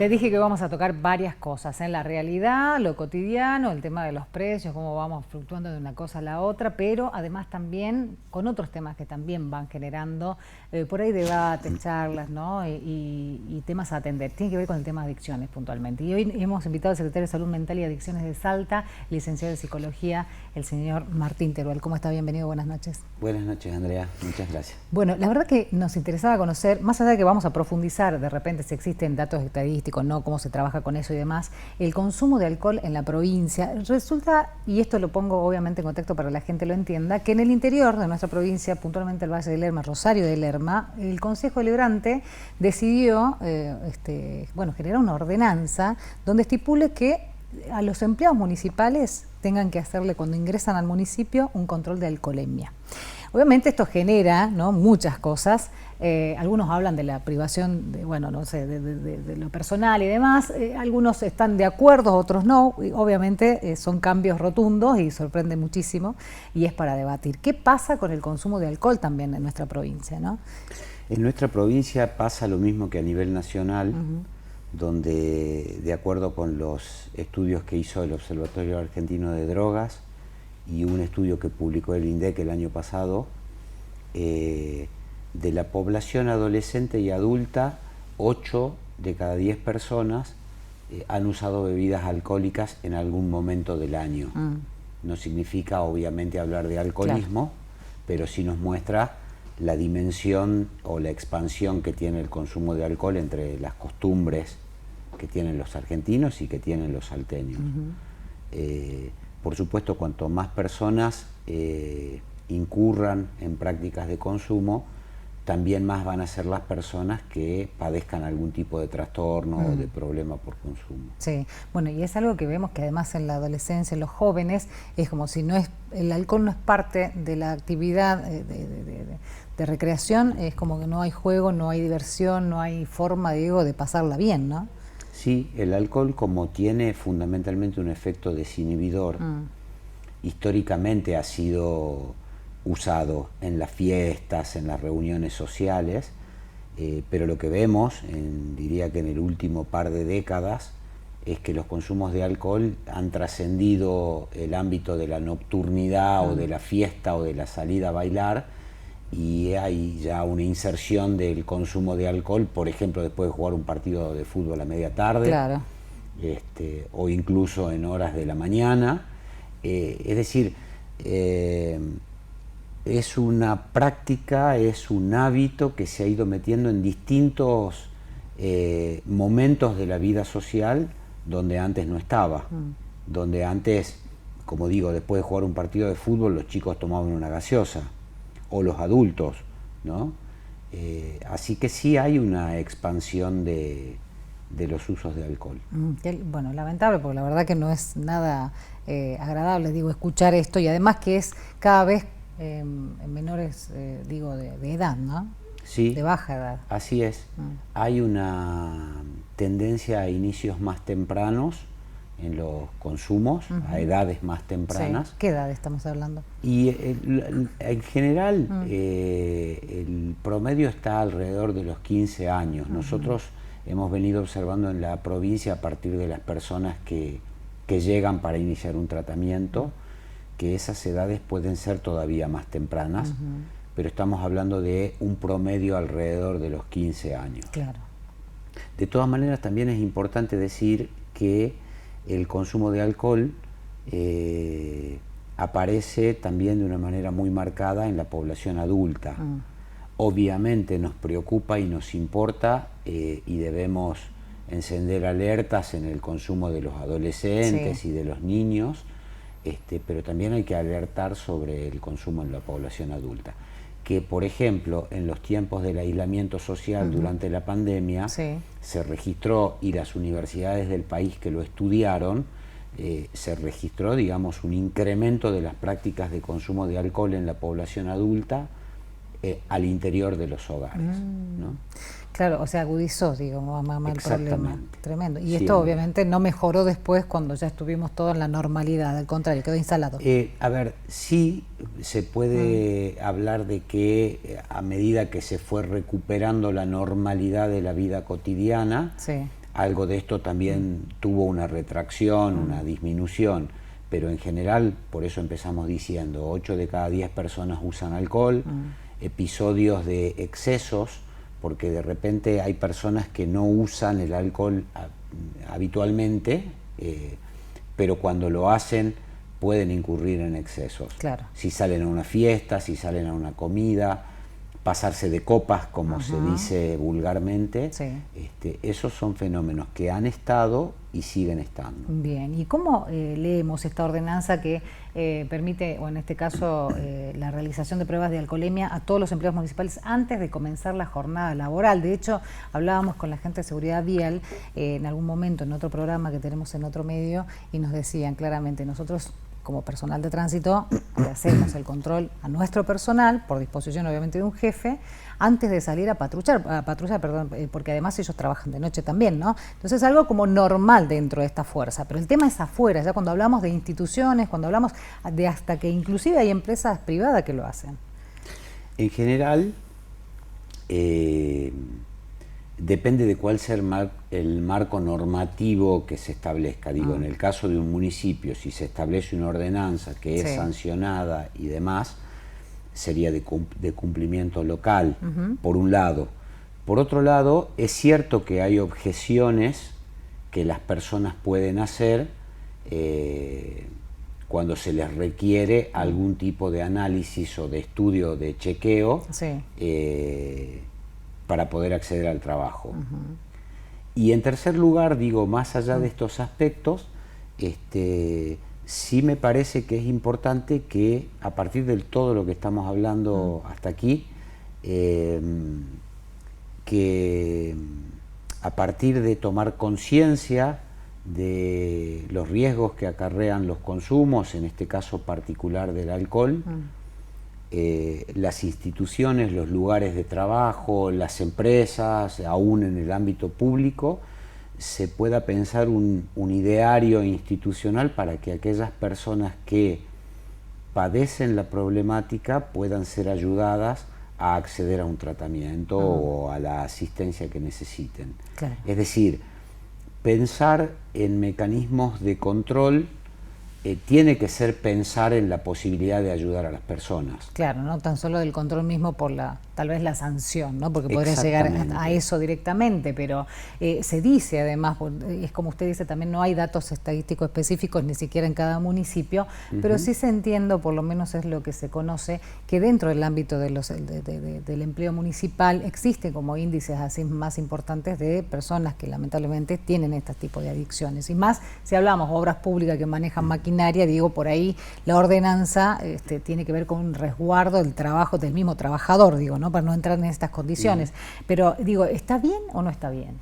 Te dije que vamos a tocar varias cosas, en la realidad, lo cotidiano, el tema de los precios, cómo vamos fluctuando de una cosa a la otra, pero además también con otros temas que también van generando por ahí debates, charlas, ¿no? y temas a atender. Tiene que ver con el tema de adicciones puntualmente. Y hoy hemos invitado al secretario de Salud Mental y Adicciones de Salta, licenciado de Psicología, el señor Martín Teruel. ¿Cómo está? Bienvenido, buenas noches. Buenas noches, Andrea. Muchas gracias. Bueno, la verdad que nos interesaba conocer, más allá de que vamos a profundizar de repente si existen datos estadísticos, no, cómo se trabaja con eso y demás, el consumo de alcohol en la provincia. Resulta, y esto lo pongo obviamente en contexto para que la gente lo entienda, que en el interior de nuestra provincia, puntualmente el Valle de Lerma, Rosario de Lerma, el Consejo Deliberante decidió generar una ordenanza donde estipule que a los empleados municipales tengan que hacerle cuando ingresan al municipio un control de alcoholemia. Obviamente esto genera, ¿no?, muchas cosas. Algunos hablan de la privación de, de lo personal y demás. Algunos están de acuerdo, otros no. Y obviamente son cambios rotundos y sorprende muchísimo y es para debatir. ¿Qué pasa con el consumo de alcohol también en nuestra provincia, no? En nuestra provincia pasa lo mismo que a nivel nacional, donde de acuerdo con los estudios que hizo el Observatorio Argentino de Drogas y un estudio que publicó el INDEC el año pasado, de la población adolescente y adulta, 8 de cada 10 personas han usado bebidas alcohólicas en algún momento del año. No significa obviamente hablar de alcoholismo, claro, pero sí nos muestra la dimensión o la expansión que tiene el consumo de alcohol entre las costumbres que tienen los argentinos y que tienen los salteños. Por supuesto, cuanto más personas incurran en prácticas de consumo, también más van a ser las personas que padezcan algún tipo de trastorno o de problema por consumo. Sí, bueno, y es algo que vemos que además en la adolescencia, en los jóvenes, es como si no es, el alcohol no es parte de la actividad de recreación, es como que no hay juego, no hay diversión, no hay forma, digo, de pasarla bien, ¿no? Sí, el alcohol, como tiene fundamentalmente un efecto desinhibidor, históricamente ha sido usado en las fiestas, en las reuniones sociales, pero lo que vemos, diría que en el último par de décadas, es que los consumos de alcohol han trascendido el ámbito de la nocturnidad o de la fiesta o de la salida a bailar, y hay ya una inserción del consumo de alcohol, por ejemplo, después de jugar un partido de fútbol a media tarde, claro, o incluso en horas de la mañana. Es decir, es una práctica, es un hábito que se ha ido metiendo en distintos momentos de la vida social donde antes no estaba. Donde antes, como digo, después de jugar un partido de fútbol, los chicos tomaban una gaseosa, o los adultos, ¿no? Así que sí hay una expansión de los usos de alcohol. Bueno, lamentable, porque la verdad que no es nada agradable, digo, escuchar esto, y además que es cada vez en menores, de edad, ¿no? Sí, de baja edad. Así es. Hay una tendencia a inicios más tempranos en los consumos, a edades más tempranas. Sí. ¿Qué edad estamos hablando? Y en general el promedio está alrededor de los 15 años. Nosotros hemos venido observando en la provincia, a partir de las personas que llegan para iniciar un tratamiento, que esas edades pueden ser todavía más tempranas, pero estamos hablando de un promedio alrededor de los 15 años. Claro. De todas maneras, también es importante decir que el consumo de alcohol aparece también de una manera muy marcada en la población adulta. Obviamente nos preocupa y nos importa y debemos encender alertas en el consumo de los adolescentes y de los niños, pero también hay que alertar sobre el consumo en la población adulta. Que, por ejemplo, en los tiempos del aislamiento social durante la pandemia, se registró, y las universidades del país que lo estudiaron, se registró, digamos, un incremento de las prácticas de consumo de alcohol en la población adulta al interior de los hogares, ¿no? Claro, o sea, agudizó, digo, más el problema. Tremendo. Y sí, esto obviamente no mejoró después cuando ya estuvimos todos en la normalidad, al contrario, quedó instalado. A ver, sí se puede hablar de que a medida que se fue recuperando la normalidad de la vida cotidiana, algo de esto también tuvo una retracción, una disminución, pero en general, por eso empezamos diciendo, 8 de cada 10 personas usan alcohol, episodios de excesos, porque de repente hay personas que no usan el alcohol habitualmente, pero cuando lo hacen pueden incurrir en excesos. Claro. Si salen a una fiesta, si salen a una comida, pasarse de copas, como se dice vulgarmente, esos son fenómenos que han estado y siguen estando. Bien, ¿y cómo leemos esta ordenanza que permite, o en este caso, la realización de pruebas de alcoholemia a todos los empleados municipales antes de comenzar la jornada laboral? De hecho, hablábamos con la gente de seguridad vial en algún momento, en otro programa que tenemos en otro medio, y nos decían claramente, nosotros como personal de tránsito le hacemos el control a nuestro personal, por disposición obviamente de un jefe, antes de salir a patrullar, porque además ellos trabajan de noche también, ¿no? Entonces es algo como normal dentro de esta fuerza, pero el tema es afuera, ya cuando hablamos de instituciones, cuando hablamos de hasta que inclusive hay empresas privadas que lo hacen. En general, depende de cuál sea el marco normativo que se establezca. Digo, en el caso de un municipio, si se establece una ordenanza que es sancionada y demás, sería de cumplimiento local, por un lado. Por otro lado, es cierto que hay objeciones que las personas pueden hacer cuando se les requiere algún tipo de análisis o de estudio, de chequeo, para poder acceder al trabajo. Y en tercer lugar, digo, más allá de estos aspectos, sí me parece que es importante que a partir de todo lo que estamos hablando hasta aquí, que a partir de tomar conciencia de los riesgos que acarrean los consumos, en este caso particular del alcohol, las instituciones, los lugares de trabajo, las empresas, aún en el ámbito público, se pueda pensar un ideario institucional para que aquellas personas que padecen la problemática puedan ser ayudadas a acceder a un tratamiento o a la asistencia que necesiten. Claro. Es decir, pensar en mecanismos de control tiene que ser pensar en la posibilidad de ayudar a las personas. Claro, no tan solo del control mismo por tal vez la sanción, ¿no? Porque podría llegar a eso directamente, pero se dice además, es como usted dice, también no hay datos estadísticos específicos ni siquiera en cada municipio, pero sí se entiende, por lo menos es lo que se conoce, que dentro del ámbito del empleo municipal existen como índices así más importantes de personas que lamentablemente tienen este tipo de adicciones. Y más si hablamos de obras públicas que manejan maquinaria, digo, por ahí la ordenanza tiene que ver con un resguardo del trabajo del mismo trabajador, digo, ¿no? Para no entrar en estas condiciones. Pero digo, ¿está bien o no está bien?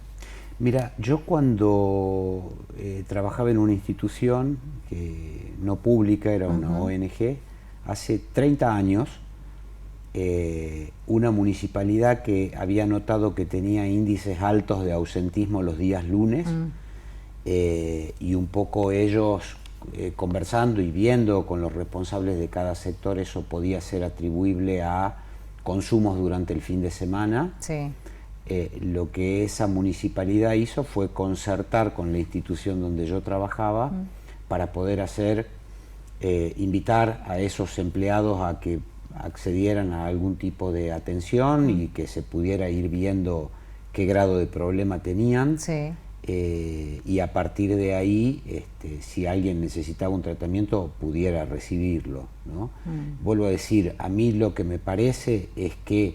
Mira, yo cuando trabajaba en una institución que no pública, era una ONG, hace 30 años, una municipalidad que había notado que tenía índices altos de ausentismo los días lunes, y un poco ellos conversando y viendo con los responsables de cada sector, eso podía ser atribuible a consumos durante el fin de semana. Lo que esa municipalidad hizo fue concertar con la institución donde yo trabajaba para poder invitar a esos empleados a que accedieran a algún tipo de atención y que se pudiera ir viendo qué grado de problema tenían. Y a partir de ahí, si alguien necesitaba un tratamiento, pudiera recibirlo, ¿no? Vuelvo a decir, a mí lo que me parece es que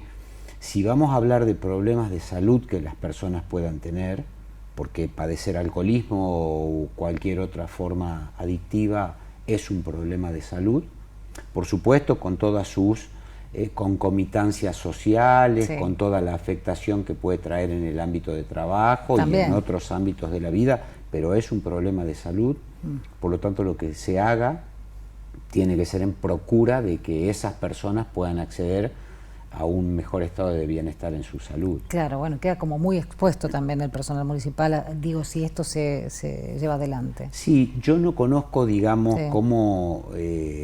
si vamos a hablar de problemas de salud que las personas puedan tener, porque padecer alcoholismo o cualquier otra forma adictiva es un problema de salud, por supuesto con todas sus concomitancias sociales, con toda la afectación que puede traer en el ámbito de trabajo también, y en otros ámbitos de la vida, pero es un problema de salud. Por lo tanto, lo que se haga tiene que ser en procura de que esas personas puedan acceder a un mejor estado de bienestar en su salud. Claro, bueno, queda como muy expuesto también el personal municipal, digo, si esto se lleva adelante. Sí, yo no conozco, digamos, cómo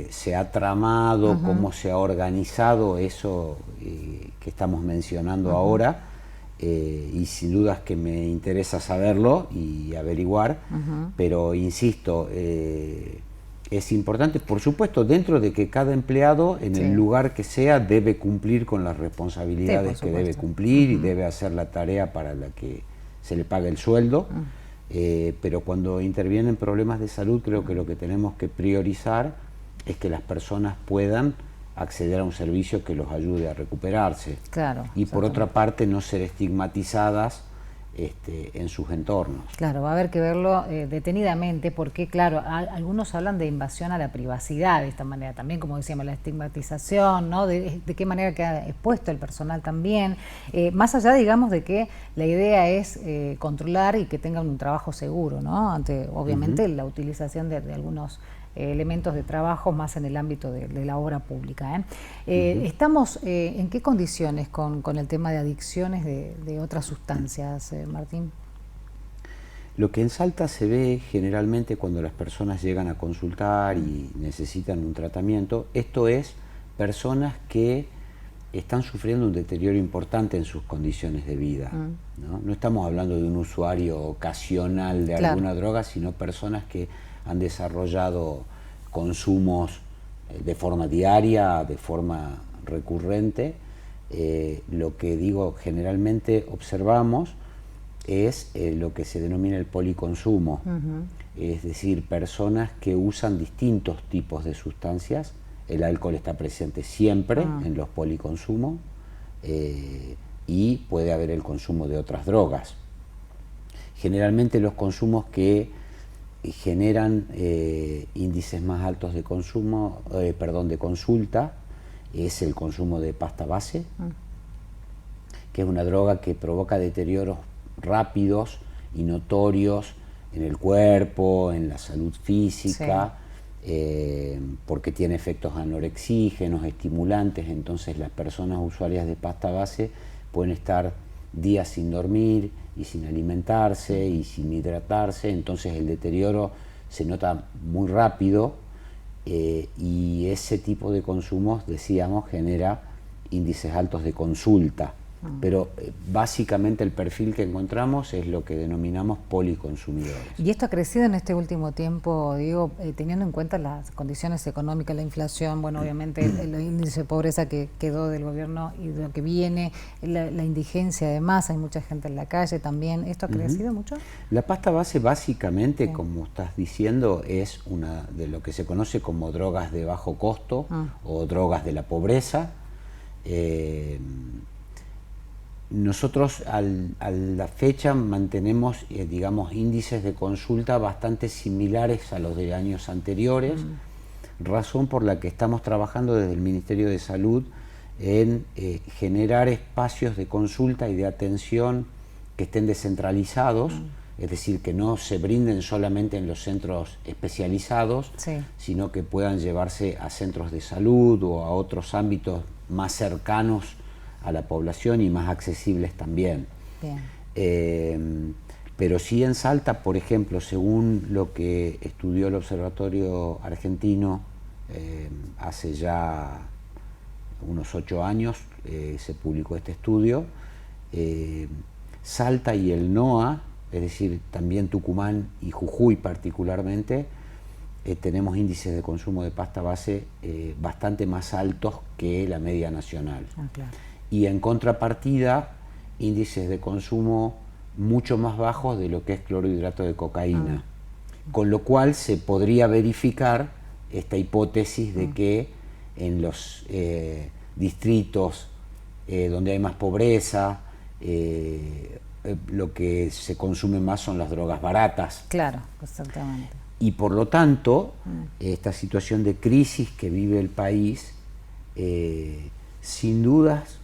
se ha tramado, cómo se ha organizado eso que estamos mencionando ahora. y sin dudas que me interesa saberlo y averiguar, pero insisto, es importante, por supuesto, dentro de que cada empleado, en el lugar que sea, debe cumplir con las responsabilidades que debe cumplir y debe hacer la tarea para la que se le paga el sueldo, pero cuando intervienen problemas de salud, creo que lo que tenemos que priorizar es que las personas puedan acceder a un servicio que los ayude a recuperarse. Claro, y por otra parte, no ser estigmatizadas en sus entornos. Claro, va a haber que verlo detenidamente porque, claro, algunos hablan de invasión a la privacidad de esta manera, también como decíamos, la estigmatización, ¿no? De qué manera queda expuesto el personal también, más allá, digamos, de que la idea es controlar y que tengan un trabajo seguro, ¿no? Ante, obviamente, la utilización de algunos elementos de trabajo más en el ámbito de la obra pública. ¿Estamos en qué condiciones con el tema de adicciones de otras sustancias, Martín? Lo que en Salta se ve generalmente cuando las personas llegan a consultar y necesitan un tratamiento, esto es personas que están sufriendo un deterioro importante en sus condiciones de vida. No estamos hablando de un usuario ocasional de alguna droga, sino personas que han desarrollado consumos de forma diaria, de forma recurrente. Lo que digo, generalmente observamos es lo que se denomina el policonsumo, es decir, personas que usan distintos tipos de sustancias. El alcohol está presente siempre en los policonsumos y puede haber el consumo de otras drogas. Generalmente los consumos que generan índices más altos de consumo, de consulta, es el consumo de pasta base, que es una droga que provoca deterioros rápidos y notorios en el cuerpo, en la salud física, porque tiene efectos anorexígenos, estimulantes. Entonces las personas usuarias de pasta base pueden estar días sin dormir y sin alimentarse y sin hidratarse, entonces el deterioro se nota muy rápido y ese tipo de consumos, decíamos, genera índices altos de consulta. Pero básicamente el perfil que encontramos es lo que denominamos policonsumidores. ¿Y esto ha crecido en este último tiempo, digo, teniendo en cuenta las condiciones económicas, la inflación, bueno, obviamente el índice de pobreza que quedó del gobierno y de lo que viene, la indigencia además, hay mucha gente en la calle también, ¿esto ha crecido mucho? La pasta base básicamente, como estás diciendo, es una de lo que se conoce como drogas de bajo costo o drogas de la pobreza. Nosotros a la fecha mantenemos, digamos, índices de consulta bastante similares a los de años anteriores, razón por la que estamos trabajando desde el Ministerio de Salud en generar espacios de consulta y de atención que estén descentralizados, es decir, que no se brinden solamente en los centros especializados, sino que puedan llevarse a centros de salud o a otros ámbitos más cercanos a la población y más accesibles también. Pero sí en Salta, por ejemplo, según lo que estudió el Observatorio Argentino hace ya unos 8 años, se publicó este estudio, Salta y el NOA, es decir, también Tucumán y Jujuy particularmente, tenemos índices de consumo de pasta base bastante más altos que la media nacional. Y en contrapartida, índices de consumo mucho más bajos de lo que es clorhidrato de cocaína. Con lo cual se podría verificar esta hipótesis de que en los distritos donde hay más pobreza, lo que se consume más son las drogas baratas. Claro, exactamente. Y por lo tanto, esta situación de crisis que vive el país, sin dudas,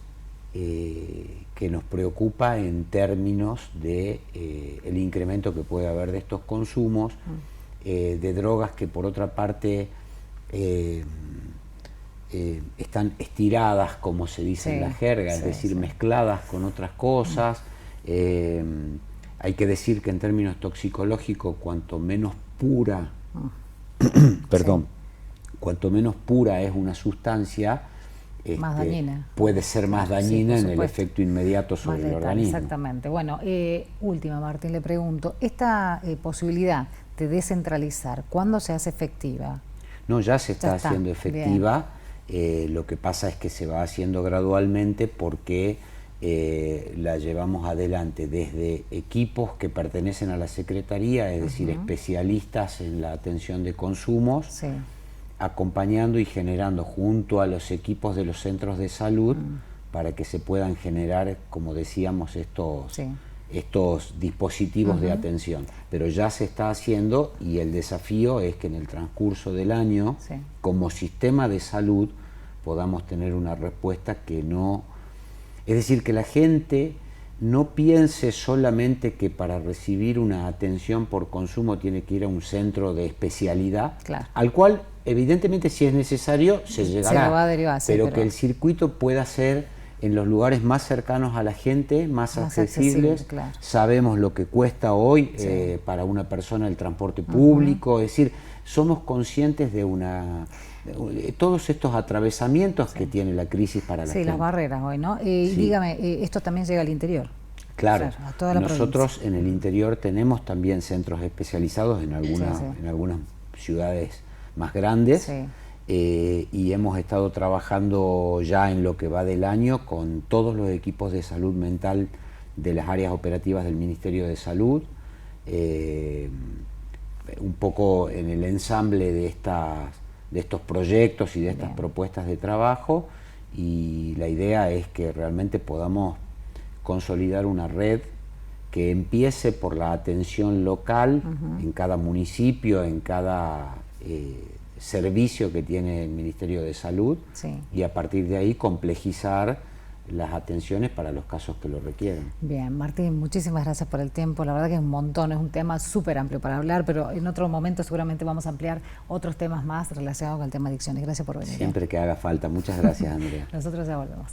que nos preocupa en términos de el incremento que puede haber de estos consumos, de drogas que por otra parte están estiradas, como se dice en la jerga, es decir, mezcladas con otras cosas. Hay que decir que en términos toxicológicos, cuanto menos pura, cuanto menos pura es una sustancia, más dañina. Puede ser más dañina Sí, en el efecto inmediato sobre más el letal, organismo. exactamente. Bueno, última, Martín, le pregunto, ¿esta posibilidad de descentralizar, cuándo se hace efectiva? No, ya se está haciendo Bien. efectiva. Lo que pasa es que se va haciendo gradualmente porque la llevamos adelante desde equipos que pertenecen a la Secretaría, es decir, especialistas en la atención de consumos, Sí. acompañando y generando junto a los equipos de los centros de salud para que se puedan generar, como decíamos, estos dispositivos de atención. Pero ya se está haciendo y el desafío es que en el transcurso del año, como sistema de salud, podamos tener una respuesta que no... Es decir, que la gente no piense solamente que para recibir una atención por consumo tiene que ir a un centro de especialidad, al cual evidentemente si es necesario se llegará, se lo va a derivar, pero que el circuito pueda ser en los lugares más cercanos a la gente, más accesibles. Sabemos lo que cuesta hoy para una persona el transporte público, es decir, somos conscientes de todos estos atravesamientos que tiene la crisis para la gente. Sí, las barreras hoy, ¿no? Dígame, esto también llega al interior. Claro, a toda la nosotros provincia. en el interior tenemos también centros especializados en algunas ciudades más grandes, y hemos estado trabajando ya en lo que va del año con todos los equipos de salud mental de las áreas operativas del Ministerio de Salud, un poco en el ensamble de estos proyectos y de estas propuestas de trabajo, y la idea es que realmente podamos consolidar una red que empiece por la atención local en cada municipio, en cada servicio que tiene el Ministerio de Salud, y a partir de ahí complejizar las atenciones para los casos que lo requieren. Bien, Martín, muchísimas gracias por el tiempo. La verdad que es un montón, es un tema súper amplio para hablar, pero en otro momento seguramente vamos a ampliar otros temas más relacionados con el tema de adicciones. Gracias por venir. Siempre que haga falta. Muchas gracias, Andrea. Nosotros ya volvemos.